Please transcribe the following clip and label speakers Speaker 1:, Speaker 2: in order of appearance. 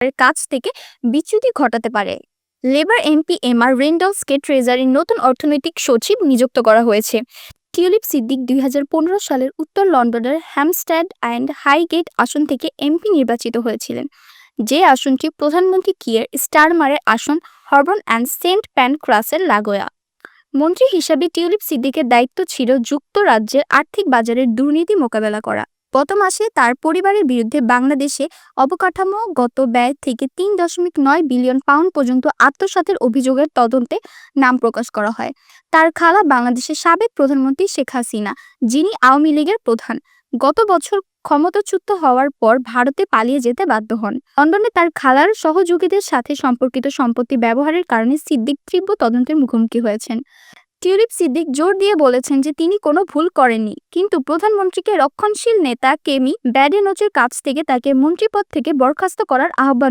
Speaker 1: এর কাছ থেকে বিচ্যুতি ঘটাতে পারে। লেবার এমপি এমআর রেন্ডলসকে ট্রেজারির নতুন অর্থনৈতিক সচিব নিযুক্ত করা হয়েছে। টিউলিপ সিদ্দিক ২০১৫ সালের উত্তর লন্ডনের হ্যামস্টেড অ্যান্ড হাইগেট আসন থেকে এমপি নির্বাচিত হয়েছিলেন, যে আসনটি প্রধানমন্ত্রী কিয়ের স্টারমারের আসন হরবন অ্যান্ড সেন্ট প্যানক্রাসের লাগোয়া। মন্ত্রী হিসাবে টিউলিপ সিদ্দিকের দায়িত্ব ছিল যুক্তরাজ্যের আর্থিক বাজারের দুর্নীতি মোকাবেলা করা। গত মাসে তার পরিবারের বিরুদ্ধে বাংলাদেশে অবকাঠামোগত ব্যয় থেকে ৩.৯ বিলিয়ন পাউন্ড পর্যন্ত আত্মসাতের অভিযোগের তদন্তে নাম প্রকাশ করা হয়। তার খালা বাংলাদেশের সাবেক প্রধানমন্ত্রী শেখ হাসিনা, যিনি আওয়ামী লীগের প্রধান, গত বছর ক্ষমতাচ্যুত হওয়ার পর ভারতে পালিয়ে যেতে বাধ্য হন। লন্ডনে তার খালার সহযোগীদের সাথে সম্পর্কিত সম্পত্তি ব্যবহারের কারণে সিদ্দিক তীব্র তদন্তের মুখোমুখি হয়েছেন। টিউলিপ সিদ্দিক জোর দিয়ে বলেছেন যে তিনি কোনো ভুল করেননি, কিন্তু প্রধানমন্ত্রীকে রক্ষণশীল নেতা কেমি ব্যাডেনোচের কাছ থেকে তাকে মন্ত্রিপদ থেকে বরখাস্ত করার আহ্বান